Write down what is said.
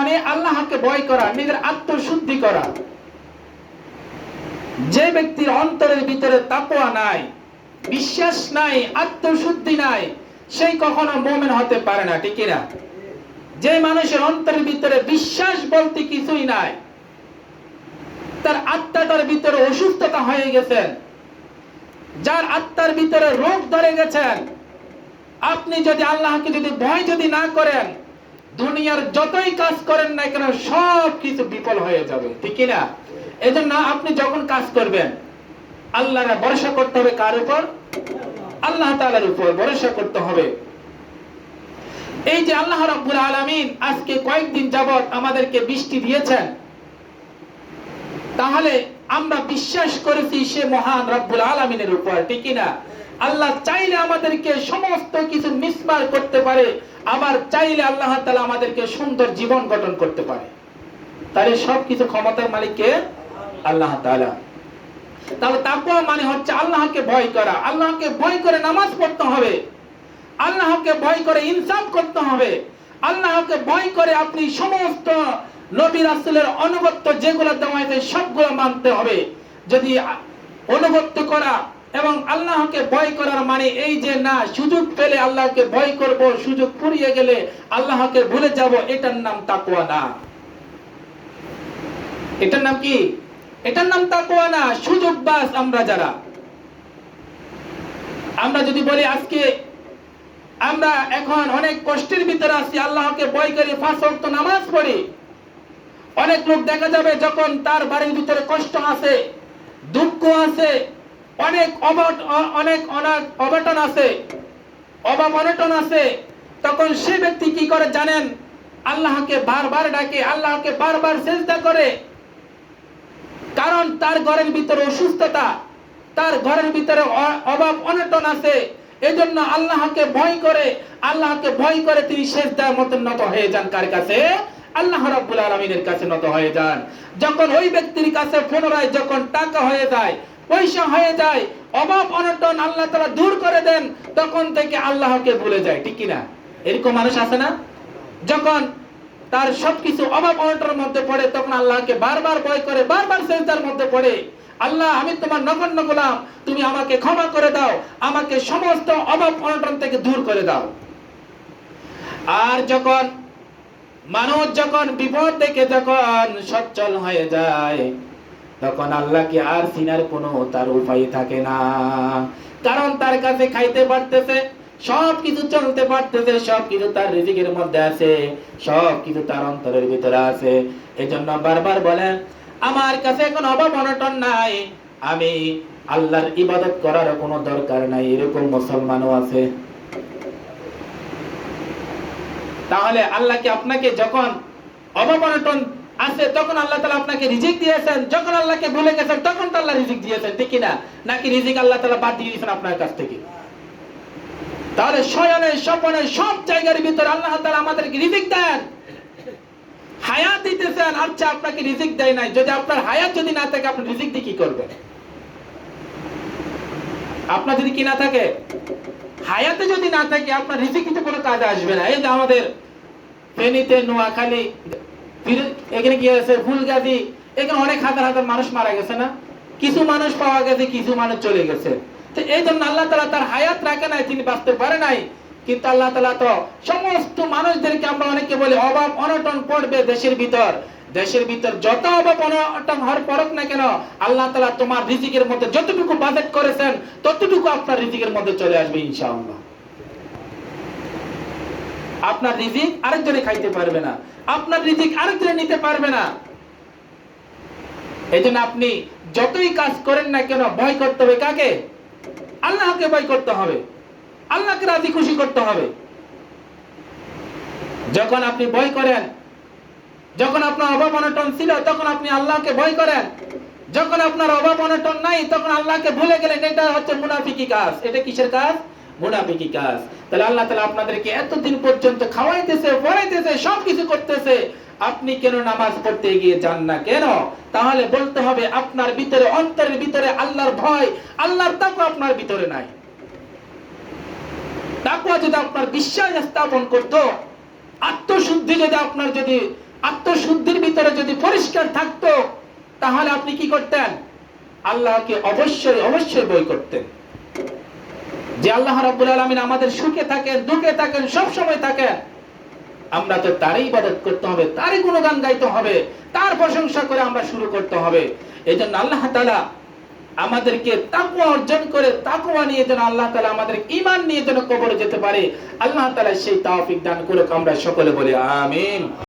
মানে আল্লাহকে ভয় করা, নিজের আত্মশুদ্ধি করা। যে ব্যক্তির অন্তরের ভিতরে তাকওয়া নাই, বিশ্বাস নাই, আত্মশুদ্ধি নাই, সেই কখনো মুমিন হতে পারে না, ঠিক না? যে মানুষের অন্তরের ভিতরে বিশ্বাস বলতে কিছুই নাই, তার আত্মাটার ভিতরে অসুস্থতা হয়ে গেছেন, যার আত্মার ভিতরে রোগ ধরে গেছেন, আপনি যদি আল্লাহকে যদি ভয় যদি না করেন, দুনিয়ার যতই কাজ করেন না কেন সব কিছু বিফল হয়ে যাবে, ঠিক না? এজন্য আপনি যখন কাজ করবেন আল্লাহর ভরসা করতে হবে। কার উপর? আল্লাহ তাআলার উপর ভরসা করতে হবে। এই যে আল্লাহ রাব্বুল আলামিন আজকে কয়েকদিন যাবত আমাদেরকে বৃষ্টি দিয়েছেন, তাহলে আমরা বিশ্বাস করেছি সে মহান রব্বুল আলামিনের উপর, ঠিক না? আল্লাহ চাইলে আমাদেরকে সমস্ত কিছু মিসমার করতে পারে, আবার চাইলে আল্লাহ তাআলা আমাদেরকে সুন্দর জীবন গঠন করতে পারে। তাহলে সবকিছু ক্ষমতার মালিক কে? আল্লাহ তাআলা। তাহলে তাকওয়া মানে হচ্ছে আল্লাহকে ভয় করা। আল্লাহকে ভয় করে নামাজ পড়তে হবে, আল্লাহকে ভয় করে ইনসাফ করতে হবে, আল্লাহকে ভয় করে আপনি সমস্ত নবী রাসূলের অনুগত্য যেগুলো দেওয়া হয়েছে সবগুলো মানতে হবে। যদি অনুগত্য করা এবং আল্লাহকে ভয় করার মানে এই যে না সুযোগ পেলে আল্লাহকে ভয় করব, সুযোগ ফুরিয়ে গেলে আল্লাহকে ভুলে যাব, এটার নাম তাকওয়া না। এটার নাম কি? এটার নাম তাকওয়া না। সুযোগবাজ আমরা যারা, আমরা যদি বলি আজকে আমরা এখন অনেক কষ্টের ভিতরে আছি, আল্লাহকে ভয় করে 5 ওয়াক্ত নামাজ পড়ি। অনেক লোক দেখা যাবে যখন তার বাড়ির ভিতরে কষ্ট আছে, দুঃখ আছে, অনেক অবটন আছে, অভাব অনটন আছে, তখন সে ব্যক্তি কি করে জানেন? আল্লাহকে বারবার ডাকে, আল্লাহকে বারবার সিজদা করে। কারণ তার ঘরের ভিতরে অসুস্থতা, তার ঘরের ভিতরে অভাব অনটন আছে, এজন্য আল্লাহকে ভয় করে, আল্লাহকে ভয় করে তিনি সিজদার মতো নত হয়ে যান। কার কাছে? আল্লাহ রাব্বুল আলামিনের কাছে নত হয়ে যান। যখন ওই ব্যক্তির কাছে পুনরায় যখন টাকা হয়ে যায়, পয়সা হয়ে যায়, অভাব অনটন আল্লাহ তাআলা দূর করে দেন, তখন থেকে আল্লাহকে ভুলে যায়, ঠিক কি না? এরকম মানুষ আছে না? যখন তার সবকিছু অভাব অনটনের মধ্যে পড়ে তখন আল্লাহকে বারবার ভয় করে, বারবার সিজদার মধ্যে পড়ে, আল্লাহ আমি তোমার নগণ্য গোলাম, তুমি আমাকে ক্ষমা করে দাও, আমাকে সমস্ত অভাব অনটন থেকে দূর করে দাও। আর যখন মানুষ যখন বিপদ দেখে যখন সচ্ছল হয়ে যায়, তখন আল্লাহকে আর চিনার কোনো তার উপায় থাকে না। কারণ তার কাছে খাইতে পারতেছে, সবকিছু চলতে পারতেছে, সবকিছু তার রিজিকের মধ্যে আছে, সবকিছু তার অন্তরের ভিতরে আছে। এজন্য বারবার বলেন আমার কাছে এখন অভাব অনটন নাই, আমি আল্লাহর ইবাদত করার কোনো দরকার নাই, এরকম মুসলমানও আছে। তাহলে আল্লাহ কি আপনাকে যখন অভাব অনটন আছে তখন আল্লাহ তাআলা আপনাকে রিজিক দিয়েছেন, যখন আল্লাহকে ভুলে গেছেন তখন তো আল্লাহ রিজিক দিয়েছেন, ঠিক কি না? নাকি রিজিক আল্লাহ তাআলা বাদ দিয়ে দিয়েছেন আপনার কাছ থেকে? তাহলে শয়নে স্বপনে সব জায়গার ভিতরে আল্লাহ তাআলা আমাদেরকে রিজিক দেন, হায়াত দিতেছেন। আচ্ছা আপনাকে রিজিক দেয় নাই, যদি আপনার হায়াত যদি না থাকে আপনি রিজিক দিয়ে কি করবেন? আপনার যদি কি না থাকে, হায়াতে যদি না থাকে আপনার রিজিক কিন্তু কোনো কাজে আসবে না। এই যে আমাদের ফেনীতে, নোয়াখালী, এখানে কি আছে ফুলগাজী, এখানে অনেক হাজার হাজার মানুষ মারা গেছে না? কিছু মানুষ পাওয়া গেছে, কিছু মানুষ চলে গেছে। তো এই জন্য আল্লাহ তাআলা তার হায়াত রাখে নাই, তিনি বাঁচতে পারে নাই। কিন্তু আল্লাহ তাআলা তো সমস্ত মানুষদেরকে, আমরা অনেকে বলি অভাব অনটন পড়বে দেশের ভিতর, দেশের ভিতর যত অভাব অনটন হওয়ার পরক না কেন আল্লাহ তাআলা তোমার রিজিকের মধ্যে যতটুকু বাজেট করেছেন ততটুকু আপনার রিজিকের মধ্যে চলে আসবে ইনশাআল্লাহ। আপনার রিজিক আরেকজনে খাইতে পারবে না, আপনার রিজিক আরেকজনে নিতে পারবে না। এজন্য আপনি যতই কাজ করেন না কেন ভয় করতে হবে কাকে? আল্লাহকে ভয় করতে হবে, আল্লাহকে রাজি খুশি করতে হবে। যখন আপনি ভয় করেন, যখন আপনার অভাব অনটন ছিল তখন আপনি আল্লাহকে ভয় করেন, যখন আপনার অভাব অনটন নাই তখন আল্লাহকে ভুলে গেলেন, এটা হচ্ছে মুনাফিকি কাজ। এটা কিসের কাজ? মুনাফিকি কাজ। তাহলে আল্লাহ তাআলা আপনাদেরকে এতদিন পর্যন্ত খাওয়াইতেছে, পড়াইতেছে, সবকিছু করতেছে, আপনি কেন নামাজ পড়তে এগিয়ে যান না কেন? তাহলে বলতে হবে আপনার ভিতরে, অন্তরের ভিতরে আল্লাহর ভয়, আল্লাহর তাকওয়া আপনার ভিতরে নাই। তাকওয়া যদি আপনার বিশ্বাস স্থাপন করত, আত্মশুদ্ধি যদি আপনার যদি আত্মশুদ্ধির ভিতরে যদি পরিষ্কার থাকতো, তাহলে আপনি কি করতেন? আল্লাহকে অবশ্যই অবশ্যই ভয় করতেন। যে আল্লাহ রাব্বুল আলামিন আমাদের সুখে থাকেন, দুঃখে থাকেন, সব সময় থাকেন, আমরা তো তারই ইবাদত করতে হবে, তারই গুণগান গাইতে হবে, তার প্রশংসা করে আমরা শুরু করতে হবে। এই জন্য আল্লাহ তাআলা আমাদেরকে তাকওয়া অর্জন করে, তাকওয়া নিয়ে যেন আল্লাহ তাআলা আমাদের ঈমান নিয়ে যেন কবরে যেতে পারে, আল্লাহ তাআলা সেই তৌফিক দান করুক। আমরা সকলে বলি আমিন।